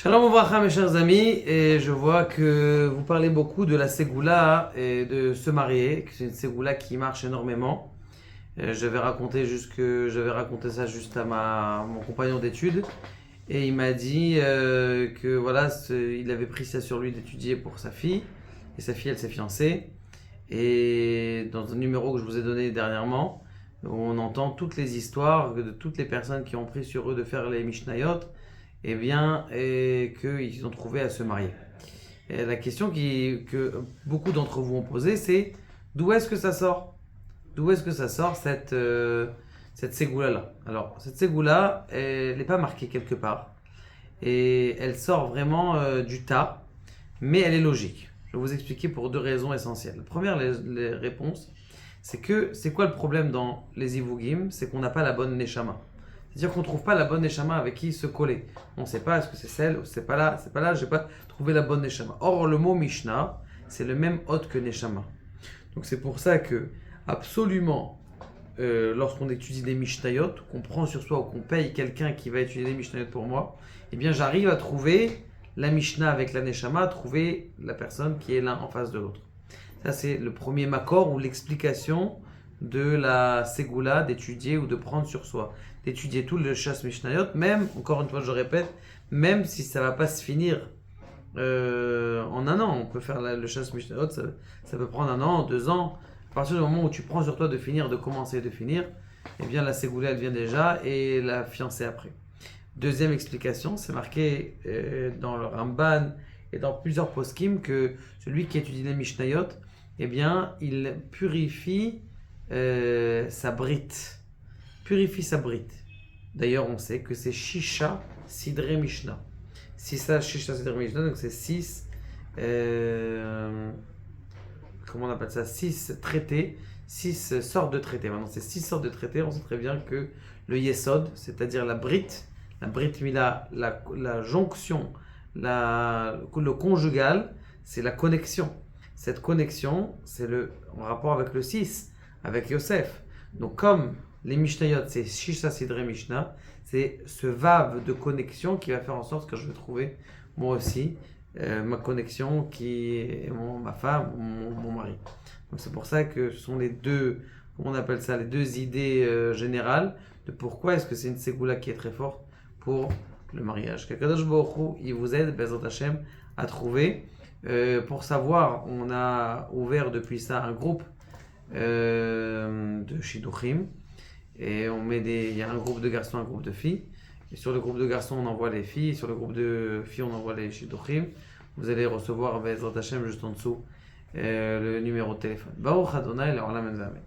Shalom Ouvracha mes chers amis, et je vois que vous parlez beaucoup de la Ségoula et de se marier, que c'est une Ségoula qui marche énormément. J'avais raconté ça juste à mon compagnon d'études, et il m'a dit que voilà, il avait pris ça sur lui d'étudier pour sa fille, et sa fille elle s'est fiancée. Et dans un numéro que je vous ai donné dernièrement, on entend toutes les histoires de toutes les personnes qui ont pris sur eux de faire les Mishnayot, et qu'ils ont trouvé à se marier. Et la question que beaucoup d'entre vous ont posée, c'est d'où est-ce que ça sort? D'où est-ce que ça sort cette ségoula-là? Alors, cette ségoula, elle n'est pas marquée quelque part. Et elle sort vraiment du tas, mais elle est logique. Je vais vous expliquer pour deux raisons essentielles. La première, les réponses, c'est quoi le problème dans les Ivugim? C'est qu'on n'a pas la bonne Neshama. C'est-à-dire qu'on ne trouve pas la bonne Neshama avec qui se coller. On ne sait pas, est-ce que c'est celle, ou c'est pas là, je n'ai pas trouvé la bonne Neshama. Or, le mot Mishnah, c'est le même hôte que Neshama. Donc c'est pour ça que, absolument, lorsqu'on étudie des Mishnayot, qu'on prend sur soi ou qu'on paye quelqu'un qui va étudier des Mishnayot pour moi, eh bien j'arrive à trouver la Mishnah avec la Neshama, à trouver la personne qui est l'un en face de l'autre. Ça c'est le premier makor ou l'explication de la Ségoula, d'étudier ou de prendre sur soi. D'étudier tout le chasse Mishnayot, même, encore une fois je répète, même si ça ne va pas se finir en un an. On peut faire le chasse Mishnayot, ça peut prendre un an, 2 ans. À partir du moment où tu prends sur toi de finir, de commencer et de finir, eh bien la Ségoula elle vient déjà et la fiancée après. Deuxième explication, c'est marqué dans le Ramban et dans plusieurs poskim que celui qui étudie les Mishnayot, eh bien il purifie sa brite. Purifie sa brite. D'ailleurs, on sait que c'est Shisha Sidre Mishnah. Shisha Sidre Mishnah, donc c'est 6. Comment on appelle ça? 6 traités, 6 sortes de traités. Maintenant, c'est 6 sortes de traités. On sait très bien que le Yesod, c'est-à-dire la Brit Mila, la jonction, le conjugal, c'est la connexion. Cette connexion, c'est en rapport avec le 6, avec Yosef. Donc, comme les Mishnayot, c'est Shisha Sidre Mishnah, c'est ce vav de connexion qui va faire en sorte que je vais trouver moi aussi ma connexion qui est ma femme, mon mari. Donc c'est pour ça que ce sont les deux, comment on appelle ça, les deux idées générales de pourquoi est-ce que c'est une ségoula qui est très forte pour le mariage. Qu'Akadosh Baruch Hu, il vous aide, Bezrat Hashem, à trouver. Pour savoir, on a ouvert depuis ça un groupe de Shidduchim. Et il y a un groupe de garçons, un groupe de filles. Et sur le groupe de garçons, on envoie les filles. Et sur le groupe de filles, on envoie les shidduchim. Vous allez recevoir, Bezrat Hashem, juste en dessous, le numéro de téléphone. Baruch Adonai, l'Olam Amen.